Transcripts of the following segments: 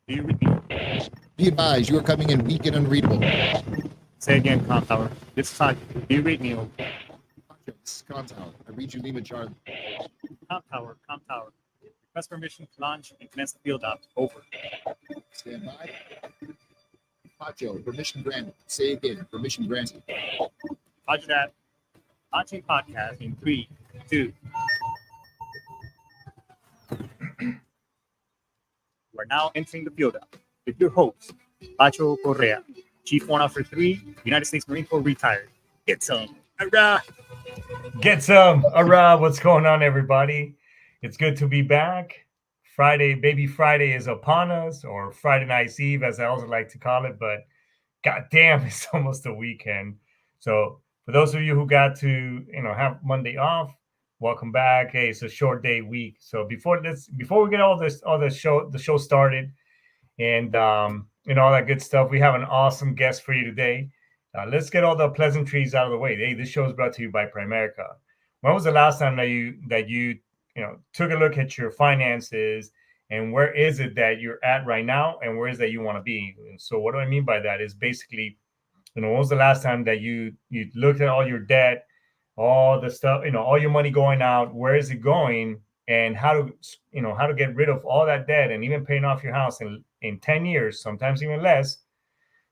Do you read me? Be advised, you are coming in weak and unreadable. Say again, Com Tower. This is Todd. Do you read me? This is Scot Jaworski. I read you Lima Charlie. Com Tower. Com Tower. Request permission to launch and commence the field ops. Over. Stand by. Pacho, permission granted. Say again, permission granted. Roger that. Launching podcast in 3, 2. We're now entering the field up with your host, Pacho Correa, Chief Warrant Officer 3, United States Marine Corps retired. Get some. Hurrah! Get some. Hurrah. What's going on, everybody? It's good to be back. Baby Friday is upon us, or Friday Night's Eve, as I also like to call it. But goddamn, it's almost the weekend. So for those of you who got to, have Monday off, welcome back. Hey, it's a short day week. So before we get all the show started, and all that good stuff, we have an awesome guest for you today. Let's get all the pleasantries out of the way. Hey, this show is brought to you by Primerica. When was the last time that you took a look at your finances, and where is it that you're at right now, and where is that you want to be? And so what do I mean by that is basically, when was the last time that you looked at all your debt, all the stuff, all your money going out, where is it going, and how to get rid of all that debt, and even paying off your house in 10 years, sometimes even less,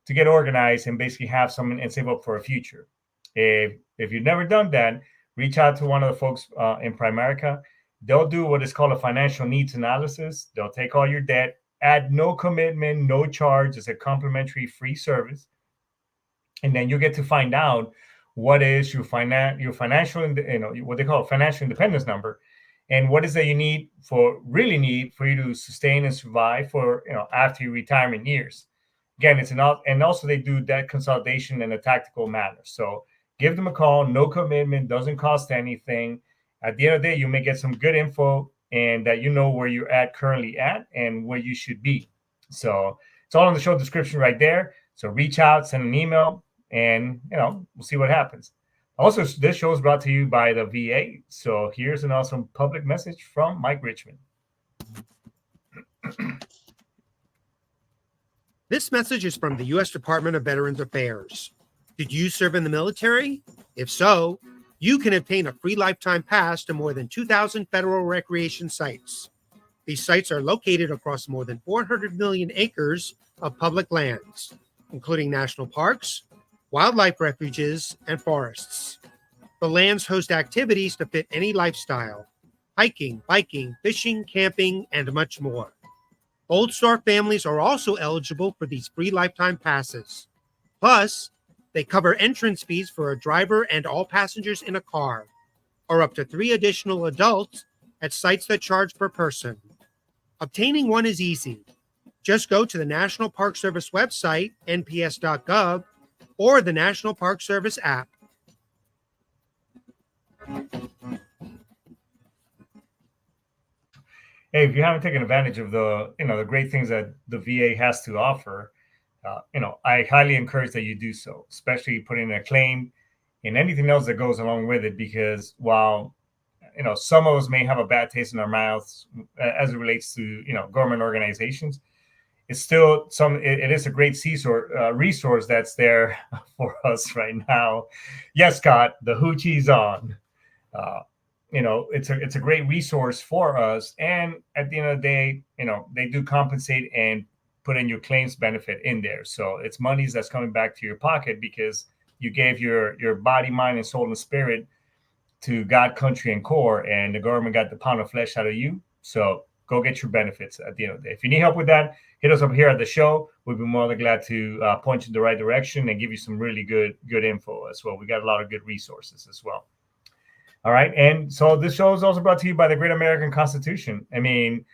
to get organized and basically have something and save up for a future. If you've never done that, reach out to one of the folks in Primerica. They'll do what is called a financial needs analysis. They'll take all your debt, add no commitment, no charge. It's a complimentary free service. And then you get to find out what is your financial, what they call a financial independence number, and what is that you really need for you to sustain and survive for, after your retirement years. Again, and also they do debt consolidation in a tactical manner. So give them a call, no commitment, doesn't cost anything. At the end of the day, you may get some good info, and that where you're currently at and where you should be. So it's all in the show description right there. So reach out, send an email, and we'll see what happens. Also, this show is brought to you by the VA. So here's an awesome public message from Mike Richmond. This message is from the U.S. Department of Veterans Affairs. Did you serve in the military? If so, you can obtain a free lifetime pass to more than 2,000 federal recreation sites. These sites are located across more than 400 million acres of public lands, including national parks, wildlife refuges, and forests. The lands host activities to fit any lifestyle: hiking, biking, fishing, camping, and much more. Old Star families are also eligible for these free lifetime passes. Plus, they cover entrance fees for a driver and all passengers in a car, or up to 3 additional adults at sites that charge per person. Obtaining one is easy. Just go to the National Park Service website, nps.gov, or the National Park Service app. Hey, if you haven't taken advantage of the great things that the VA has to offer, I highly encourage that you do so, especially putting in a claim and anything else that goes along with it, because while, some of us may have a bad taste in our mouths as it relates to, government organizations, it's still it is a great resource that's there for us right now. Yes, Scott, the hoochie's on. It's a great resource for us. And at the end of the day, they do compensate and put in your claims benefit in there. So it's monies that's coming back to your pocket because you gave your body, mind, and soul and spirit to God, country, and core, and the government got the pound of flesh out of you. So go get your benefits at the end of the day. If you need help with that, hit us up here at the show. We'll be more than glad to point you in the right direction and give you some really good info as well. We got a lot of good resources as well. All right. And so this show is also brought to you by the Great American Constitution. I mean,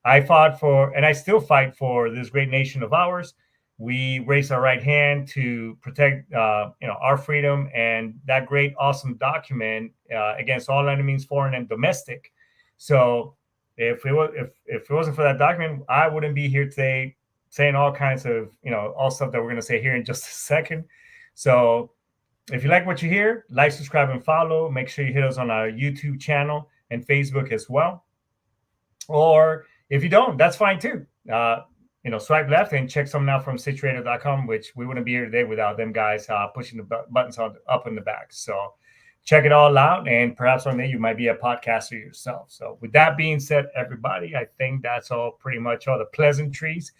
I fought for, and I still fight for, this great nation of ours. We raised our right hand to protect, our freedom and that great, awesome document against all enemies, foreign and domestic. So if it wasn't for that document, I wouldn't be here today saying all kinds of, all stuff that we're going to say here in just a second. So if you like what you hear, like, subscribe, and follow. Make sure you hit us on our YouTube channel and Facebook as well. Or if you don't, that's fine too. swipe left and check something out from situator.com, which we wouldn't be here today without them guys pushing the buttons up in the back. So check it all out, and perhaps one day you might be a podcaster yourself. So with that being said, everybody, I think that's all pretty much all the pleasantries.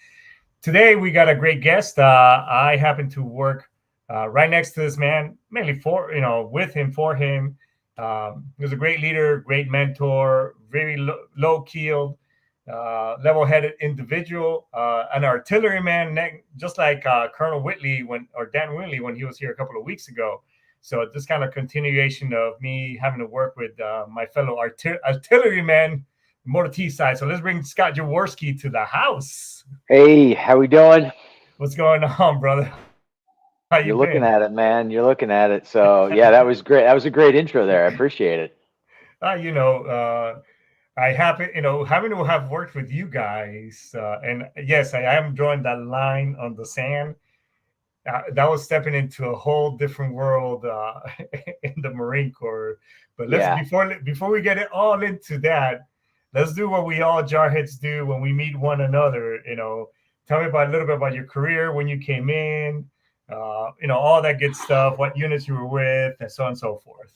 Today we got a great guest. I happen to work right next to this man, mainly with him, for him. He was a great leader, great mentor, very low-keeled, level-headed individual, an artilleryman, just like Colonel Whitley Dan Whitley when he was here a couple of weeks ago. So this kind of continuation of me having to work with my fellow artillerymen, Motor T side. So let's bring Scot Jaworski to the house. Hey, how we doing? What's going on, brother? How you You're looking at it, man. You're looking at it. So yeah, that was great. That was a great intro there. I appreciate it. I happen, having to have worked with you guys, and yes, I am drawing that line on the sand. That was stepping into a whole different world in the Marine Corps. But before we get it all into that, let's do what we all jarheads do when we meet one another. Tell me a little bit about your career, when you came in, all that good stuff, what units you were with, and so on and so forth.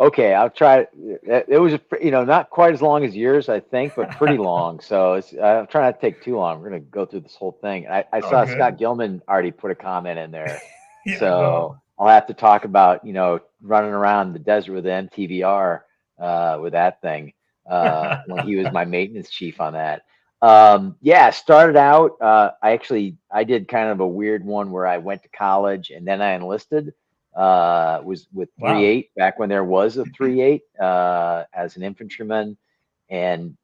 Okay, I'll try. It was, not quite as long as yours, I think, but pretty long. So I'm trying not to take too long. We're going to go through this whole thing. I saw good. Scott Gilman already put a comment in there. Yeah, so I'll have to talk about, running around the desert with the MTVR with that thing when he was my maintenance chief on that. Started out. I did kind of a weird one where I went to college and then I enlisted. Was with 3-8 back when there was a 3-8 as an infantryman, and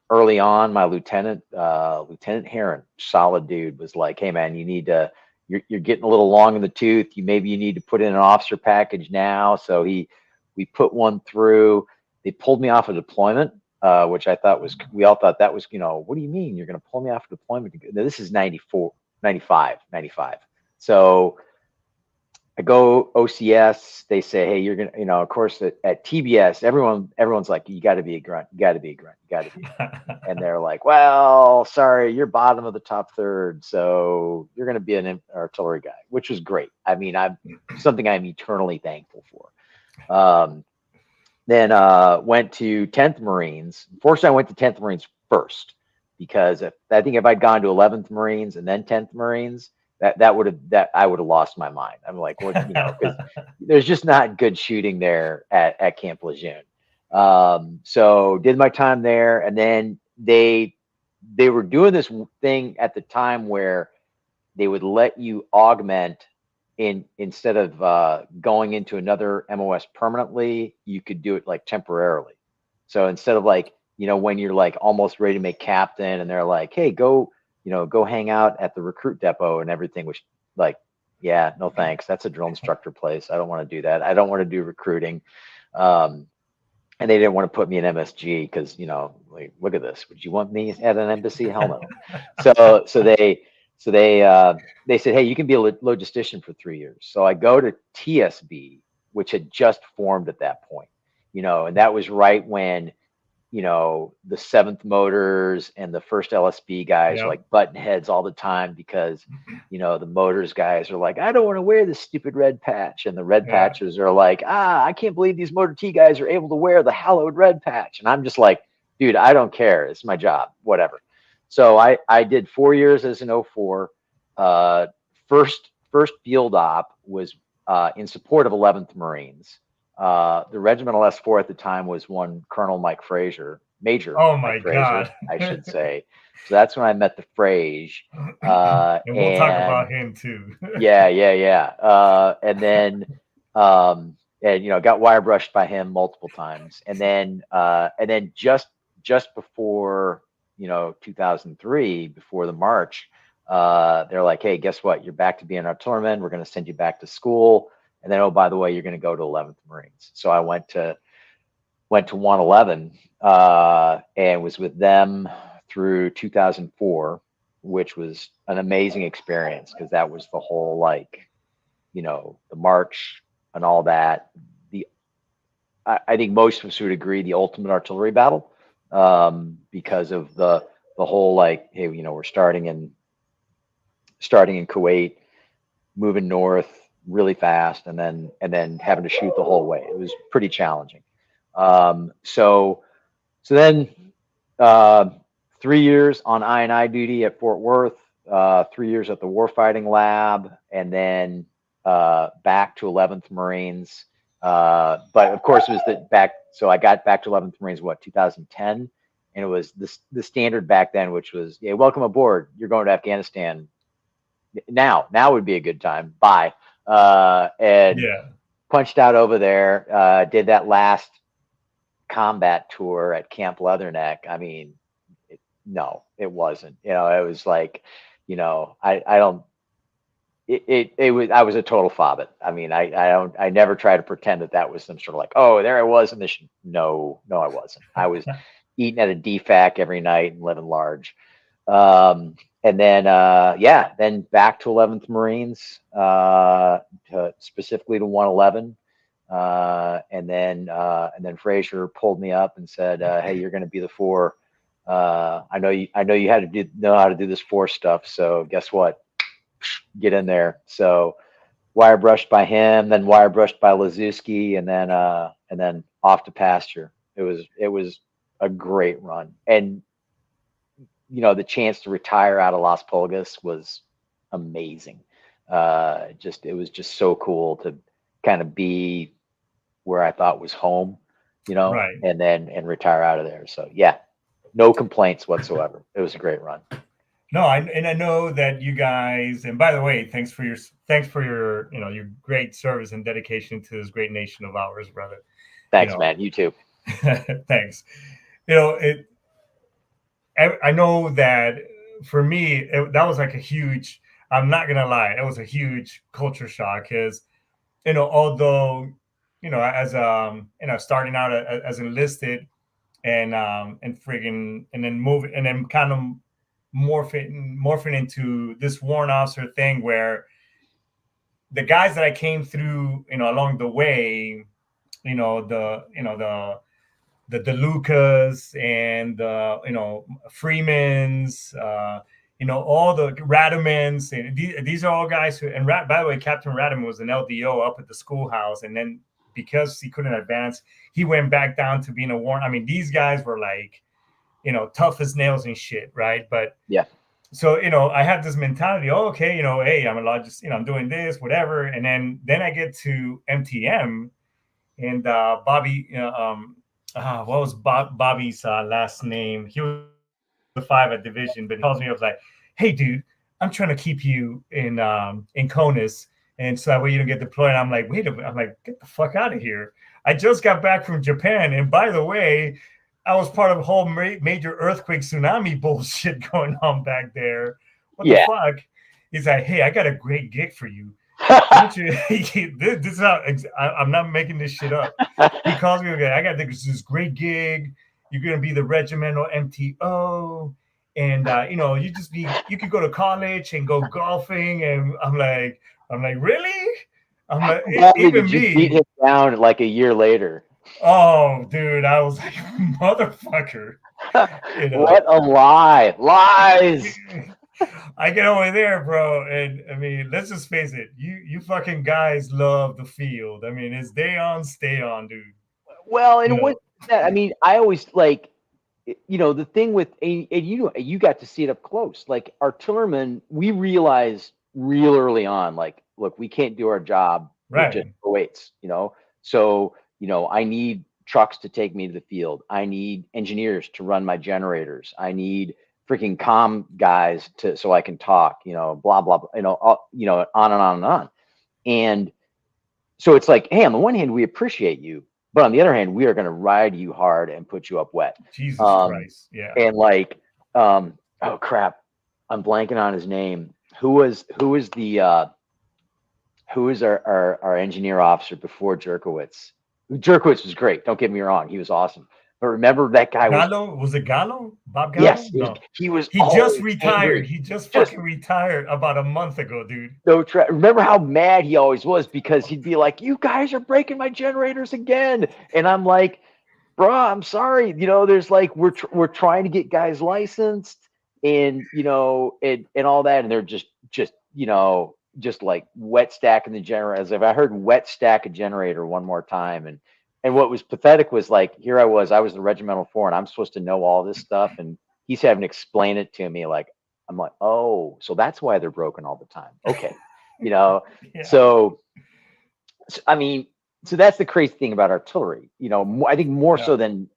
early on my Lieutenant Heron, solid dude, was like, hey man, you're getting a little long in the tooth, you need to put in an officer package now. So we put one through. They pulled me off a deployment, which I thought we all thought that was, what do you mean you're going to pull me off a deployment? This is 95. So I go OCS. They say, hey, you're gonna, of course, at TBS, everyone's like, you got to be a grunt, you got to be a grunt, you got to be. And they're like, well, sorry, you're bottom of the top third, so you're gonna be an artillery guy, which was great. I mean, I'm eternally thankful for. Then went to 10th Marines. Fortunately, I went to 10th Marines first because I think if I'd gone to 11th Marines and then 10th Marines, I would have lost my mind. I'm like, well, because there's just not good shooting there at Camp Lejeune. So did my time there, and then they were doing this thing at the time where they would let you augment instead of going into another MOS permanently, you could do it like temporarily. So instead of like, when you're like almost ready to make captain and they're like, hey, go hang out at the recruit depot and everything, which like, yeah, no thanks. That's a drill instructor place. I don't want to do that. I don't want to do recruiting. And they didn't want to put me in MSG because, like, look at this. Would you want me at an embassy? Hell no. So they said, hey, you can be a logistician for 3 years. So I go to TSB, which had just formed at that point, and that was right when, the 7th Motors and the 1st LSB guys are like button heads all the time because, the Motors guys are like, I don't want to wear this stupid red patch. And the red patches are like, I can't believe these Motor T guys are able to wear the hallowed red patch. And I'm just like, dude, I don't care. It's my job, whatever. So I did 4 years as an 04. First field op was in support of 11th Marines. The regimental S4 at the time was one Colonel Mike Frazier, Major. Oh my Mike Frazier, God. I should say. So that's when I met the Frage. And we'll talk about him too. yeah. And then, got wire brushed by him multiple times. And then just before, 2003, before the March, they're like, hey, guess what? You're back to being an artilleryman. We're going to send you back to school. And then, oh, by the way, you're going to go to 11th Marines. So I went to 111 and was with them through 2004, which was an amazing experience because that was the whole, like, the march and all that. I think most of us would agree the ultimate artillery battle because of the the whole like, hey, we're starting in Kuwait, moving north really fast, and then having to shoot the whole way. It was pretty challenging. So then 3 years on I&I duty at Fort Worth, 3 years at the Warfighting Lab, and then back to 11th Marines. But of course, it was so I got back to 11th Marines, 2010? And it was the standard back then, which was, yeah, welcome aboard. You're going to Afghanistan. Now would be a good time. Bye. And punched out over there, did that last combat tour at Camp Leatherneck. I mean, no, it wasn't. It was like, I was a total fobbit. I mean, I never try to pretend that was some sort of like, oh, there I was in this. No, I wasn't. I was eating at a DFAC every night and living large. And then, then back to 11th Marines, specifically to 111. And then Frazier pulled me up and said, hey, you're going to be the 4. I know you had to know how to do this 4 stuff. So guess what? Get in there. So wire brushed by him, then wire brushed by Lazuski, and then off to pasture. It was a great run. And, the chance to retire out of Las Pulgas was amazing. It was just so cool to kind of be where I thought was home, right. and retire out of there. So yeah, no complaints whatsoever. It was a great run. No, I know that you guys, and by the way, thanks for your your great service and dedication to this great nation of ours, brother. Thanks, man. You too. Thanks. I know that for me, that was like a huge, I'm not going to lie, it was a huge culture shock because, although, as, starting out as enlisted and then moving and then kind of morphing into this warrant officer thing where the guys that I came through, along the way, the DeLucas and Freemans, all the Radamans, and these are all guys who. And by the way, Captain Radaman was an LDO up at the schoolhouse, and then because he couldn't advance, he went back down to being a warrant. I mean, these guys were like, tough as nails and shit, right? But yeah. So I have this mentality. Oh, okay, hey, I'm a logist. I'm doing this, whatever. And then I get to MTM, and Bobby. What was Bobby's last name? He was the 5 at division, but he calls me up like, "Hey, dude, I'm trying to keep you in CONUS, and so that way you don't get deployed." And I'm like, "Wait a minute!" I'm like, "Get the fuck out of here! I just got back from Japan, and by the way, I was part of a whole major earthquake tsunami bullshit going on back there. What the fuck?" He's like, "Hey, I got a great gig for you." This is how I'm not making this shit up. He calls me, okay, I got this great gig. You're gonna be the regimental MTO, and you could go to college and go golfing. And I'm like, really? I'm like, even me beat him down like a year later. Oh, dude, I was like, motherfucker. What a lie! Lies. I get over there, bro, and I mean, let's just face it. You fucking guys love the field. I mean, it's day on, stay on, dude. Well, and what that? I mean, I always like, the thing with and you got to see it up close. Like artillerymen, we realized real early on, like, look, we can't do our job with just weights, So, I need trucks to take me to the field. I need engineers to run my generators. I need freaking comm guys so I can talk, blah, blah, blah, on and on and on. And so it's like, hey, on the one hand, we appreciate you, but on the other hand, we are going to ride you hard and put you up wet. Jesus Christ. Yeah. And like, oh crap, I'm blanking on his name. Who was our engineer officer before Jerkowitz? Jerkowitz was great. Don't get me wrong. He was awesome. But remember that guy was it Gallo? Bob Gallo? Yes, no. He just retired. Angry. He just fucking retired about a month ago, dude. No, remember how mad he always was because he'd be like, "You guys are breaking my generators again," and I'm like, "Bro, I'm sorry. There's like we're trying to get guys licensed. and and all that, and they're just just like wet stacking the generator. As if I heard wet stack a generator one more time, and what was pathetic was like, here I was the regimental 4, and I'm supposed to know all this stuff, and he's having to explain it to me. Like, I'm like, oh, so that's why they're broken all the time. Okay, Yeah. so I mean, so that's the crazy thing about artillery. I think more so than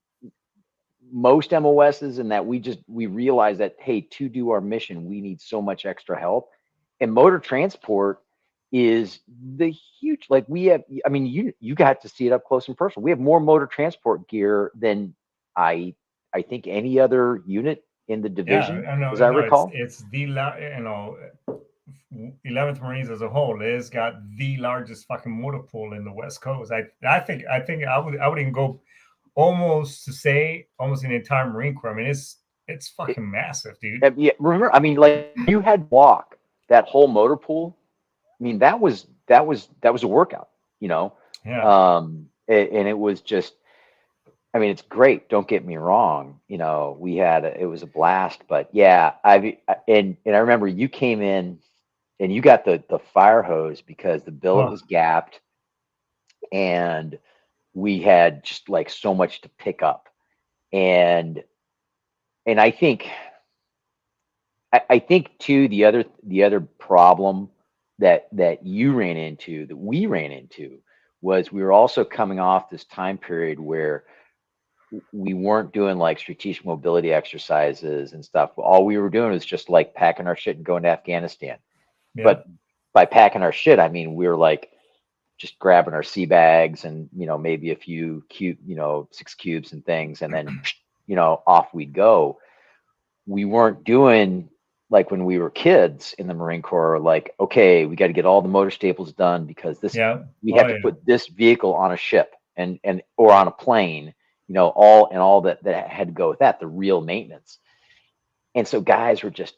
most MOSs, in that we realize that, hey, to do our mission, we need so much extra help, and motor transport is the huge, like, we have, I mean, you got to see it up close and personal. We have more motor transport gear than I think any other unit in the division, as I recall. It's the 11th Marines as a whole has got the largest fucking motor pool in the West Coast. I think I would even go almost to say almost an entire Marine Corps. I mean, it's fucking massive, dude. Yeah, remember, I mean, like, you had walk that whole motor pool. I mean, that was a workout, Yeah. And it was just, I mean, it's great. Don't get me wrong. It was a blast, but yeah, and I remember you came in and you got the fire hose because the billet was gapped, and we had just like so much to pick up. And I think too, the other problem that we ran into was we were also coming off this time period where we weren't doing like strategic mobility exercises and stuff. All we were doing was just like packing our shit and going to Afghanistan. Yeah. But by packing our shit, I mean, we were like just grabbing our sea bags and, maybe a few 6 cubes and things. And then, off we'd go. We weren't doing like when we were kids in the Marine Corps, like, okay, we got to get all the motor staples done because we have to put this vehicle on a ship and or on a plane, all that had to go with that, the real maintenance. And so guys were just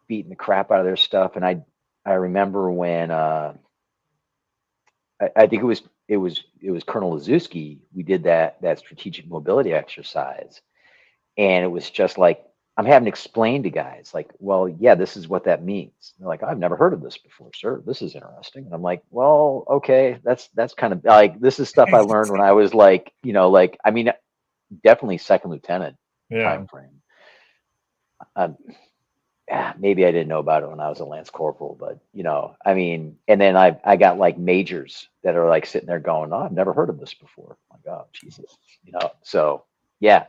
beating the crap out of their stuff. And I remember when I think it was Colonel Lazuski, we did that strategic mobility exercise, and it was just like, I'm having to explain to guys like, well, yeah, this is what that means. And they're like, I've never heard of this before, sir. This is interesting. And I'm like, well, okay, that's kind of like, this is stuff I learned when I was like, I mean, definitely second lieutenant time frame. Maybe I didn't know about it when I was a lance corporal, but I mean, and then I got like majors that are like sitting there going, oh, I've never heard of this before. I'm like, oh, Jesus, so. Yeah,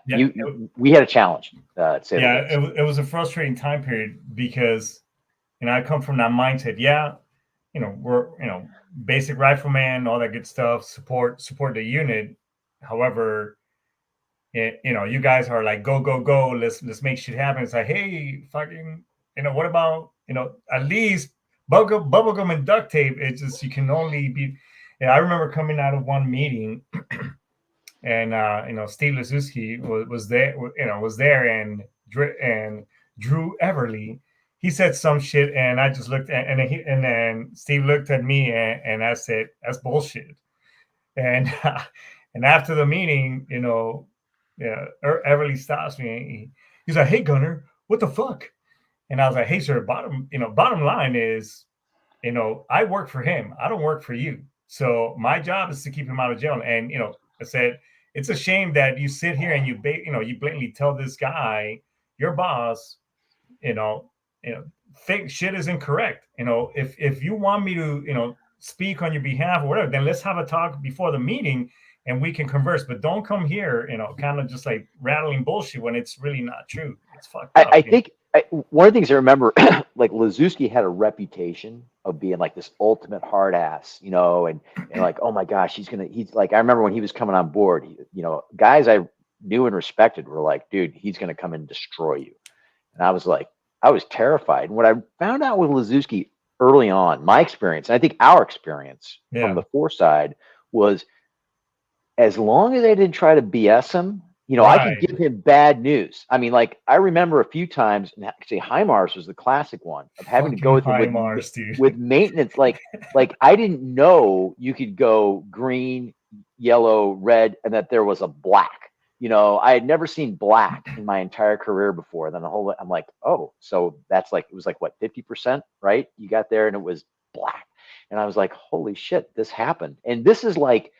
we had a challenge. It was a frustrating time period because, I come from that mindset. Yeah, we're basic rifleman, all that good stuff. Support the unit. However, you guys are like go. Let's make shit happen. It's like, hey, fucking, what about at least bubblegum and duct tape? It's just you can only be. Yeah, I remember coming out of one meeting. And Steve Lazuski was there, and Drew Everly, he said some shit, and I just looked at, and then Steve looked at me, and I said, that's bullshit. And and after the meeting, Everly stops me. He's like, hey Gunner, what the fuck? And I was like, hey sir, bottom line is, I work for him. I don't work for you. So my job is to keep him out of jail. And I said, it's a shame that you sit here and you blatantly tell this guy, your boss, think shit is incorrect. If you want me to, speak on your behalf or whatever, then let's have a talk before the meeting and we can converse. But don't come here, kind of just like rattling bullshit when it's really not true. It's fucked up. I think one of the things I remember, like Lazuski had a reputation of being like this ultimate hard ass, and like, oh my gosh, he's like, I remember when he was coming on board, guys I knew and respected were like, dude, he's going to come and destroy you. And I was like, I was terrified. And what I found out with Lazuski early on, my experience, and I think our experience from the 4 side, was as long as I didn't try to BS him, I could give him bad news. I mean, like, I remember a few times, and actually HIMARS was the classic one of having to go with him with maintenance. Like I didn't know you could go green, yellow, red, and that there was a black. I had never seen black in my entire career before. Then I'm like, oh, so that's like, it was like what, 50%, right? You got there and it was black. And I was like, holy shit, this happened. And this is like,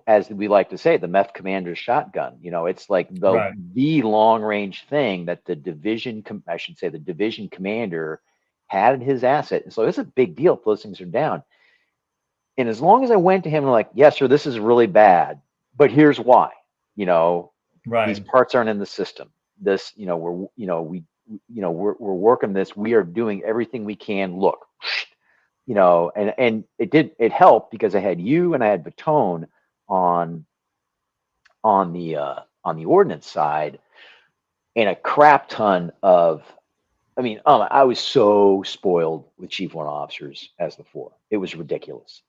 as we like to say, the meth commander's shotgun. It's like the long range thing that the division commander had in his asset. And so it's a big deal if those things are down. And as long as I went to him and like, yes, sir, this is really bad, but here's why. These parts aren't in the system. This, we're working this. We are doing everything we can. Look, and it helped because I had you and I had Baton on the ordnance side, and a crap ton of, I was so spoiled with Chief One officers as the 4. It was ridiculous.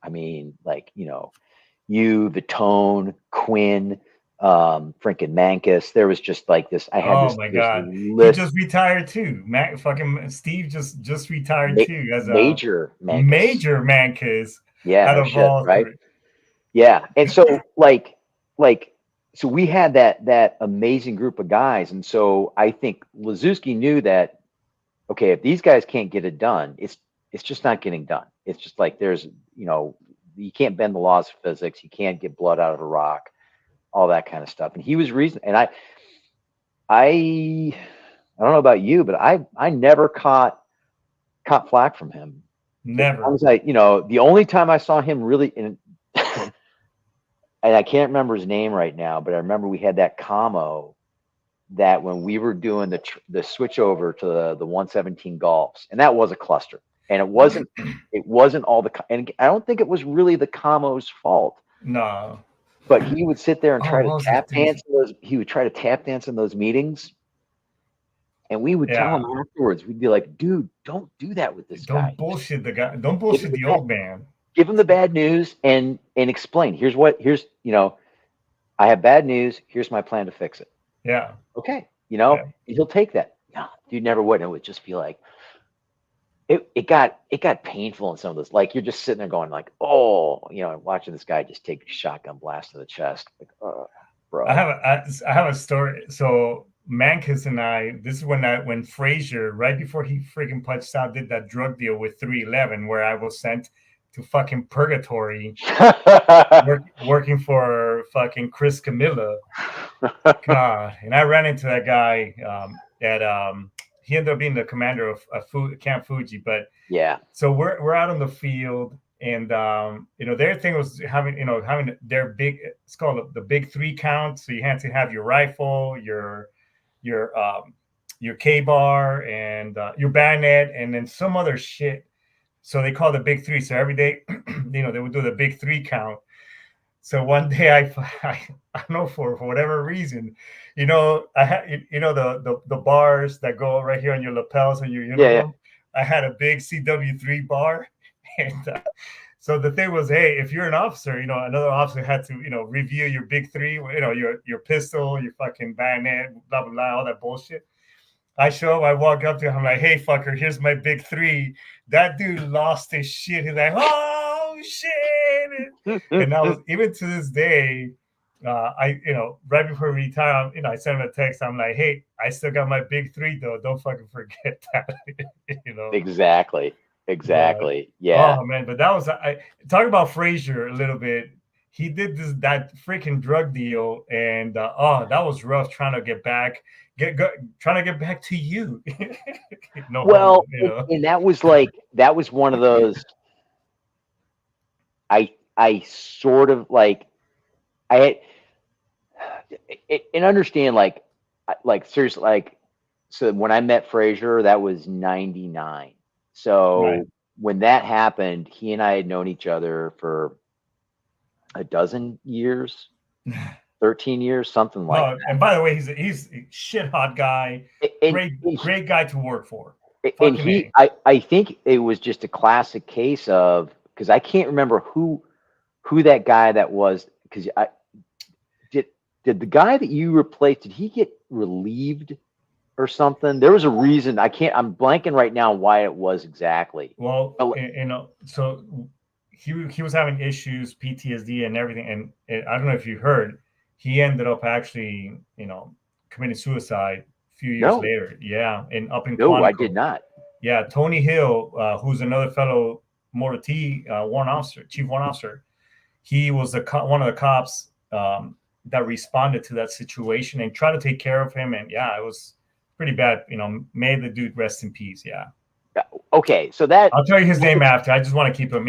You, Baton, Quinn, freaking Mancus. There was just like this. I had this. Oh my God! List. He just retired too. Fucking Steve just retired too as Major Mancus. Major Mancus. Yeah, no shit, right? Yeah, and so so we had that amazing group of guys, and so I think Lazuski knew that. Okay, if these guys can't get it done, it's just not getting done. It's just like there's you can't bend the laws of physics. You can't get blood out of a rock, all that kind of stuff. And he was and I don't know about you, but I never caught flack from him. Never. I was like, the only time I saw him really and I can't remember his name right now, but I remember we had that commo that when we were doing the switch over to the 117 Golfs, and that was a cluster. And it wasn't all and I don't think it was really the commo's fault. No. But he would sit there and try to tap dance in those meetings. And we would tell him afterwards, we'd be like, dude, don't do that with this guy. Don't bullshit the guy. Don't bullshit the old man. Give him the bad news and explain. I have bad news. Here's my plan to fix it. Yeah. Okay. And he'll take that. No, dude never would. And it would just be like, it got painful in some of those. Like you're just sitting there going like, oh, watching this guy just take a shotgun blast to the chest. Like, oh, bro. I have a story. So Mancus and I, this is when Frazier, right before he freaking punched out, did that drug deal with 311 where I was sent to fucking purgatory working for fucking Chris Camilla. God. And I ran into that guy he ended up being the commander of Camp Fuji, but yeah. So we're out on the field, and their thing was having their big. It's called the big 3 count. So you had to have your rifle, your K-bar, and your bayonet, and then some other shit. So they call the big 3. So every day, they would do the big 3 count. So one day I don't know for whatever reason, I had the bars that go right here on your lapels and your uniform. Yeah. I had a big CW3 bar, and so the thing was, hey, if you're an officer, another officer had to review your big 3, your pistol, your fucking bayonet, blah blah blah, all that bullshit. I show up, I walk up to him, I'm like, hey fucker, here's my big 3. That dude lost his shit. He's like, oh shit. And I was, even to this day, right before we retire, I sent him a text. I'm like, hey, I still got my big 3 though. Don't fucking forget that. Exactly. Yeah. Oh man, but that was talk about Frazier a little bit. He did that freaking drug deal, and that was rough trying to get back. Trying to get back to you. And that was one of those. I sort of like and understand like seriously so when I met Frazier, that was 99. So when that happened, he and I had known each other for a dozen years. 13 years, something like that. And by the way, he's a shit hot guy. Great guy to work for. And I think it was just a classic case of, because I can't remember who that guy that was, because did the guy that you replaced, did he get relieved or something? There was a reason. I'm blanking right now why it was exactly. Well, so he was having issues, PTSD and everything. And I don't know if you heard, he ended up actually, committing suicide a few years No. later. Yeah, and up in No, I Quantico. did not. Yeah, Tony Hill, who's another fellow Motor T warrant officer, chief warrant officer. He was one of the cops that responded to that situation and tried to take care of him. And yeah, it was pretty bad. May the dude rest in peace. Yeah. Okay, so that I'll tell you his name after. I just want to keep him,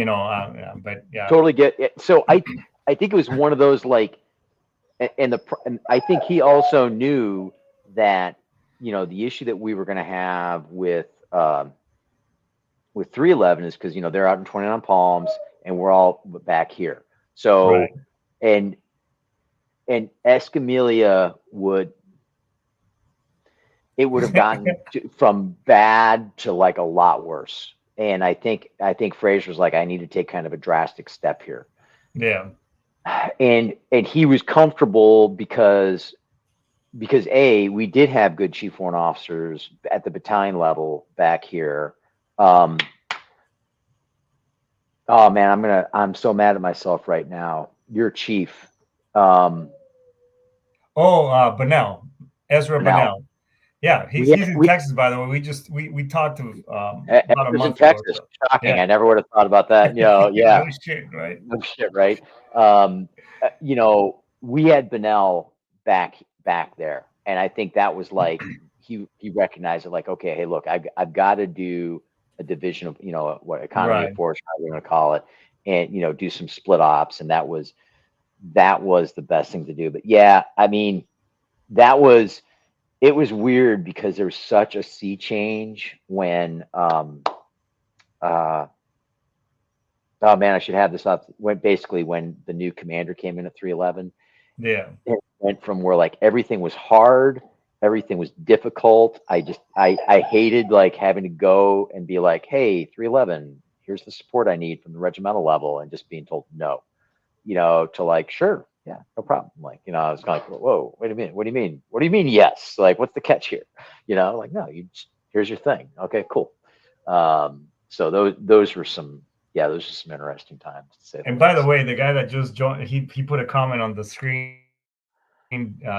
but yeah. totally get it. So I think it was one of those like, and I think he also knew that the issue that we were going to have with 311 is because they're out in 29 Palms and we're all back here. So Right. and Escamilla would have gotten from bad to like a lot worse. And I think Fraser was like, I need to take kind of a drastic step here. Yeah. And he was comfortable because we did have good chief warrant officers at the battalion level back here. Oh man, I'm so mad at myself right now. Your chief. Bonnell, Ezra Bonnell. Yeah, he's in Texas, by the way. We talked to about a month in Texas. ago. Shocking. Yeah. I never would have thought about that. Yeah. No shit, right? No shit, right? We had Bonnell back there, and I think that was like he recognized it. Like, okay, hey, look, I've got to do a division of what economy of force we're going to call it, and do some split ops, and that was the best thing to do. But yeah, I mean, it was weird because there was such a sea change when oh man, I should have this up. When the new commander came in at 311, yeah, it went from where like everything was hard, everything was difficult. I hated like having to go and be like, hey, 311, here's the support I need from the regimental level, and just being told no, to like, sure, yeah, no problem. Like, I was kind of like, whoa, wait a minute, what do you mean? What do you mean yes? Like, what's the catch here? Like, no, here's your thing. Okay, cool. So those were some interesting times to say. And by the way, the guy that just joined, he put a comment on the screen.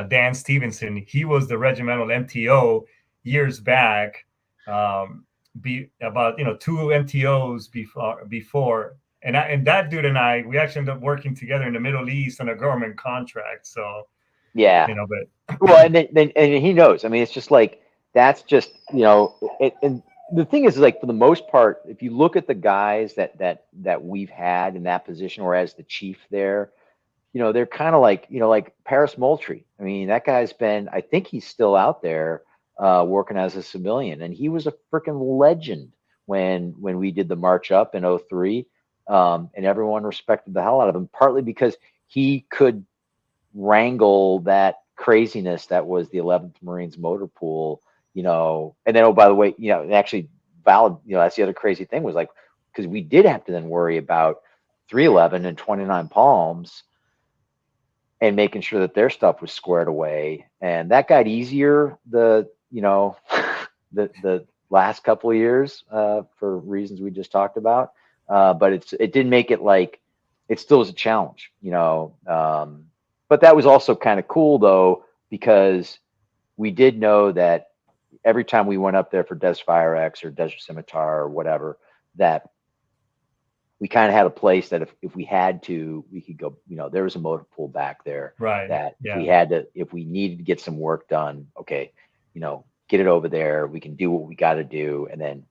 Dan Stevenson, he was the regimental MTO years back, about 2 MTOs before, and that dude and we actually ended up working together in the Middle East on a government contract. So yeah, but well, and then he knows. I mean, it's just like that's just and the thing is like for the most part, if you look at the guys that we've had in that position or as the chief there, they're kind of like like Paris Moultrie. I mean, that guy's I think he's still out there working as a civilian, and he was a freaking legend when we did the march up in 2003, and everyone respected the hell out of him, partly because he could wrangle that craziness that was the 11th Marines motor pool. And then, oh, by the way, actually valid, that's the other crazy thing was like, because we did have to then worry about 311 and 29 Palms and making sure that their stuff was squared away. And that got easier the last couple of years for reasons we just talked about. But it didn't make it like, it still was a challenge, but that was also kind of cool though, because we did know that every time we went up there for Desert Fire X or Desert Scimitar or whatever, that we kind of had a place that if we had to, we could go, there was a motor pool back there. Right. That if we needed to get some work done, okay, get it over there. We can do what we got to do and then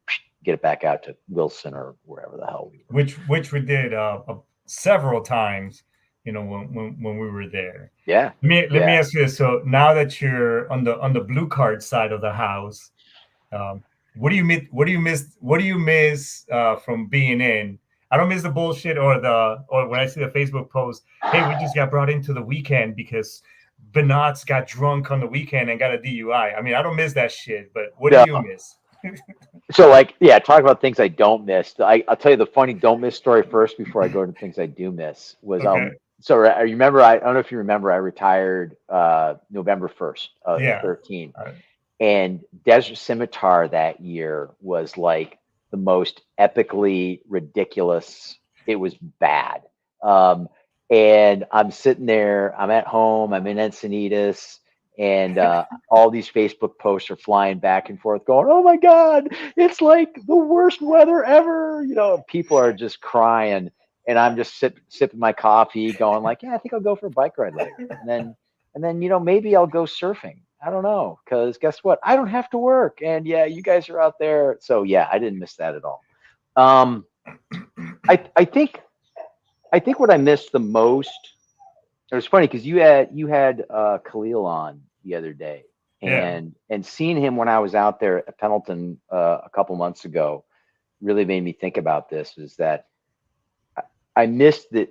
get it back out to Wilson or wherever the hell we were. Which we did several times, when we were there. Yeah. Let me ask you this. So now that you're on the blue card side of the house, what do you miss from being in? I don't miss the bullshit or when I see the Facebook post, hey, we just got brought into the weekend because Benot's got drunk on the weekend and got a DUI. I mean, I don't miss that shit, but what do you miss? So talk about things I don't miss. I'll tell you the funny don't miss story first before I go into things I do miss was, okay. So I remember, I don't know if you remember, I retired November 1st of 2013. Right. And Desert Scimitar that year was like the most epically ridiculous. It was bad. And And I'm sitting there, I'm at home, I'm in Encinitas, and all these Facebook posts are flying back and forth going, oh my God, it's like the worst weather ever. You know, people are just crying. And I'm just sipping my coffee going like, yeah, I think I'll go for a bike ride later. And then, you know, maybe I'll go surfing. I don't know. Because guess what? I don't have to work. And yeah, you guys are out there. So yeah, I didn't miss that at all. I think what I missed the most, it was funny because you had Khalil on the other day, and seeing him when I was out there at Pendleton a couple months ago really made me think about this. Is that I missed the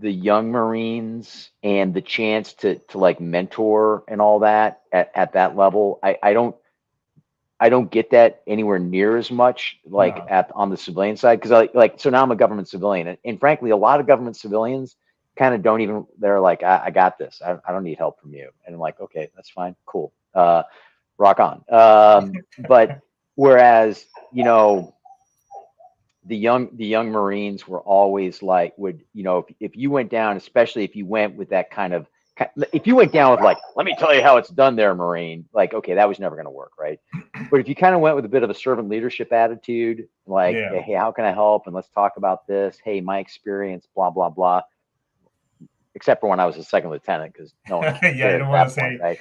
young Marines and the chance to like mentor and all that at that level. I don't get that anywhere near as much like on the civilian side, because so now I'm a government civilian, and frankly a lot of government civilians kind of don't even, they're like, I got this, I don't need help from you, and I'm like, okay, that's fine, cool, rock on. But whereas, you know, the young Marines were always like, if you went down, especially if you went with that kind of, if you went down with like, let me tell you how it's done there, Marine, like, okay, that was never going to work, right? But if you kind of went with a bit of a servant leadership attitude, like, hey, how can I help? And let's talk about this. Hey, my experience, blah, blah, blah. Except for when I was a second lieutenant, because no one you don't want to say right?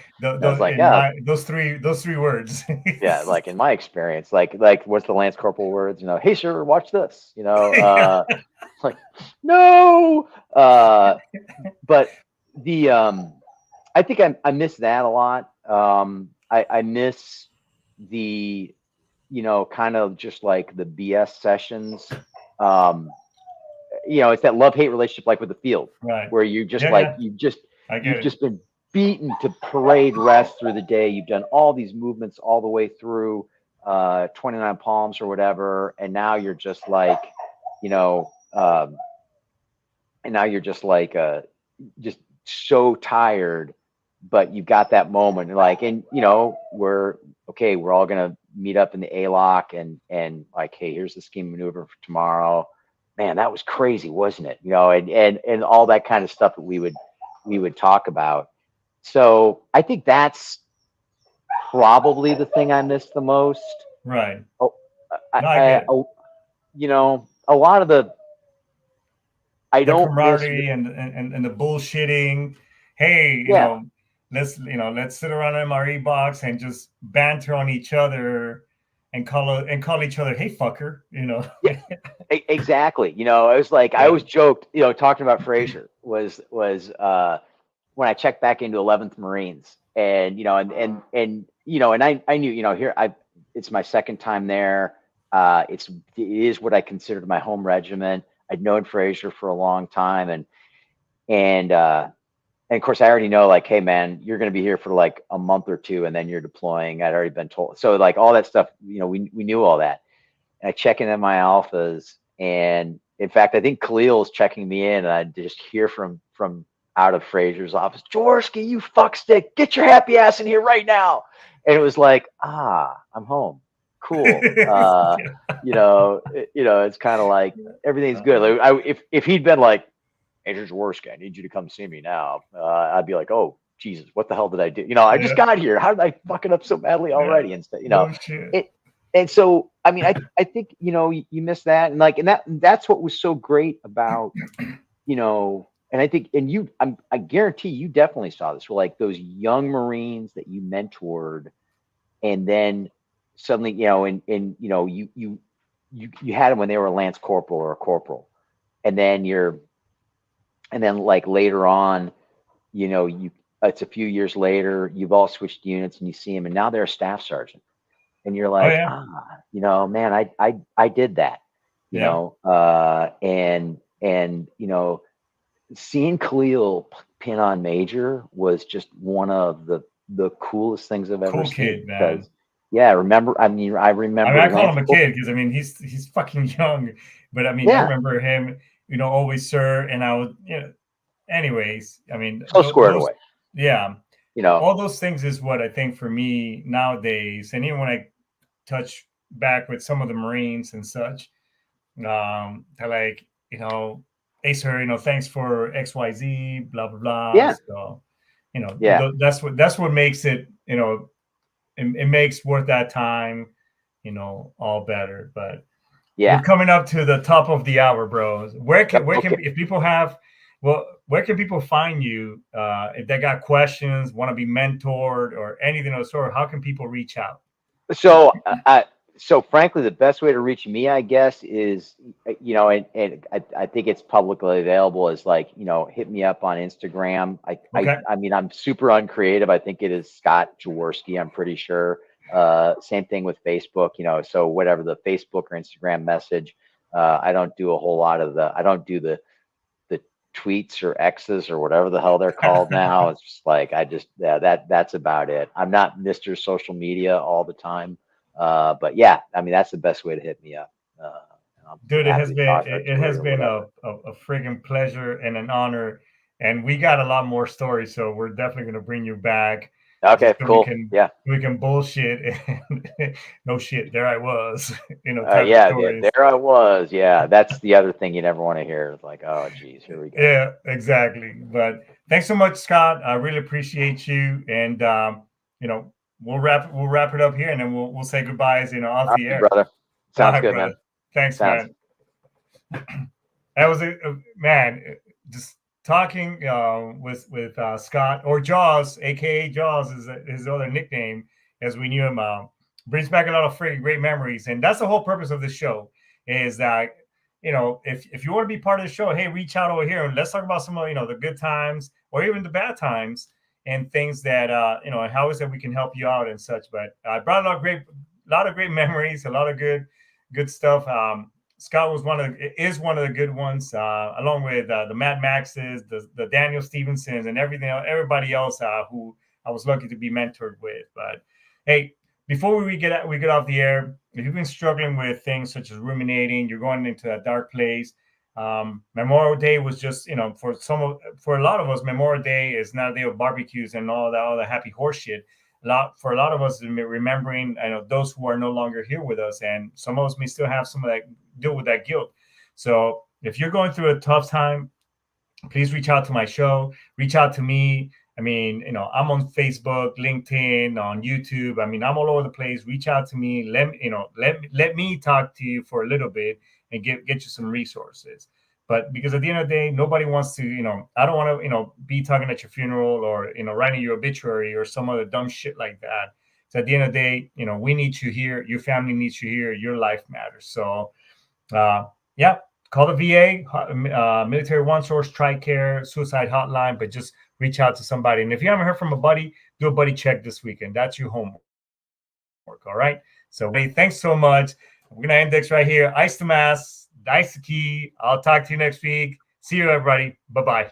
those three words. Yeah, like in my experience, like what's the Lance Corporal words? You know, hey sir, watch this. You know, like no. But the I think I miss that a lot. I miss the, you know, kind of just like the BS sessions. You know, it's that love-hate relationship, like with the field, right? Where you just you've just been beaten to parade rest through the day. You've done all these movements all the way through 29 Palms or whatever, and now you're just like, you know, and now you're just like just so tired, but you've got that moment, like, and you know, we're all gonna meet up in the A-lock, and like, hey, here's the scheme maneuver for tomorrow. Man, that was crazy, wasn't it? You know, and all that kind of stuff that we would talk about. So I think that's probably the thing I miss the most. Right. Oh, you know, a lot of the camaraderie and the bullshitting. Hey, you know, let's sit around an MRE box and just banter on each other and call each other, hey fucker, you know. Yeah, exactly. You know, I was like, I always joked, you know, talking about Fraser was when I checked back into 11th Marines, and you know, and you know, and I knew, you know, it's my second time there. It is what I considered my home regiment. I'd known Fraser for a long time, and of course I already know, like, hey man, you're going to be here for like a month or two, and then you're deploying. I'd already been told. So like all that stuff, you know, we knew all that. And I check in my alphas, and in fact, I think Khalil's checking me in, and I just hear from out of Fraser's office, Jaworski, you fuckstick, get your happy ass in here right now. And it was like, I'm home. Cool. You know, it's kind of like everything's good. Like, if he'd been like, hey, Jaworski, I need you to come see me now, I'd be like, oh Jesus, what the hell did I do? You know, I just got here. How did I fuck it up so badly already? Instead, you know, and so I mean, I think, you know, you miss that, and like, and that's what was so great about, you know. And I think, and I guarantee you definitely saw this, were like those young Marines that you mentored, and then suddenly, you know, and you know, you had them when they were a Lance Corporal or a Corporal, and then like later on, you know, it's a few years later, you've all switched units, and you see them, and now they're a staff sergeant, and you're like, you know, man, I did that, you know, and you know. Seeing Khalil pin on Major was just one of the coolest things I've ever seen. Because, I remember. I I call him a kid because I mean he's fucking young, but I mean I remember him, you know, always sir, and I was, you know, anyways. I mean, squared away. Yeah, you know, all those things is what I think for me nowadays, and even when I touch back with some of the Marines and such, they're like, you know, hey sir, thanks for XYZ, blah blah blah. Yeah. So, Yeah. that's what makes it, it makes worth that time, all better. But Yeah. we're coming up to the top of the hour, bros. Where can Okay. if people have, where can people find you if they got questions, want to be mentored, or anything of the sort? How can people reach out? So, so frankly, the best way to reach me, I guess, is, and I think it's publicly available, is like, hit me up on Instagram. Okay. I mean, I'm super uncreative. I think it is Scot Jaworski, I'm pretty sure. Same thing with Facebook, so whatever the Facebook or Instagram message, I don't do a whole lot of I don't do the tweets or X's or whatever the hell they're called now. It's just like, that's about it. I'm not Mr. Social Media all the time. But yeah, I mean, that's the best way to hit me up. Dude, it has been a a friggin' pleasure and an honor, and we got a lot more stories, so we're definitely gonna bring you back. Okay, so cool. We can bullshit and no shit. There I was, there I was. Yeah, that's the other thing you never want to hear. It's like, oh, geez, here we go. Yeah, exactly. But thanks so much, Scott. I really appreciate you, and we'll wrap it up here, and then we'll say goodbyes, off the air, brother. Sounds good, brother. man. Thanks, man. That was man. Just talking with Scott, or Jaws, aka Jaws is his other nickname, as we knew him. Brings back a lot of freaking great memories, and that's the whole purpose of this show. Is that if you want to be part of the show, hey, reach out over here and let's talk about some of the good times or even the bad times and things that and how is it we can help you out and such. But I brought a lot of great memories, a lot of good stuff. Scott is one of the good ones, along with the Mad Maxes, the Daniel Stevensons, and everybody else who I was lucky to be mentored with. But hey, before we get off the air, if you've been struggling with things such as ruminating, you're going into that dark place. Memorial Day was just, for a lot of us, Memorial Day is not a day of barbecues and all the happy horse shit. For a lot of us, remembering, those who are no longer here with us, and some of us may still have some of that, deal with that guilt. So if you're going through a tough time, please reach out to my show, reach out to me. I mean, I'm on Facebook, LinkedIn, on YouTube. I mean, I'm all over the place. Reach out to me. Let me talk to you for a little bit and get you some resources. But because at the end of the day, nobody wants to, I don't want to, be talking at your funeral or, writing your obituary or some other dumb shit like that. So at the end of the day, we need you here. Your family needs you here. Your life matters. So, yeah, call the VA, Military One Source, TRICARE, suicide hotline, but just reach out to somebody. And if you haven't heard from a buddy, do a buddy check this weekend. That's your homework. All right. So, hey, thanks so much. We're going to index right here. Ice the mask, dice the key. I'll talk to you next week. See you, everybody. Bye-bye.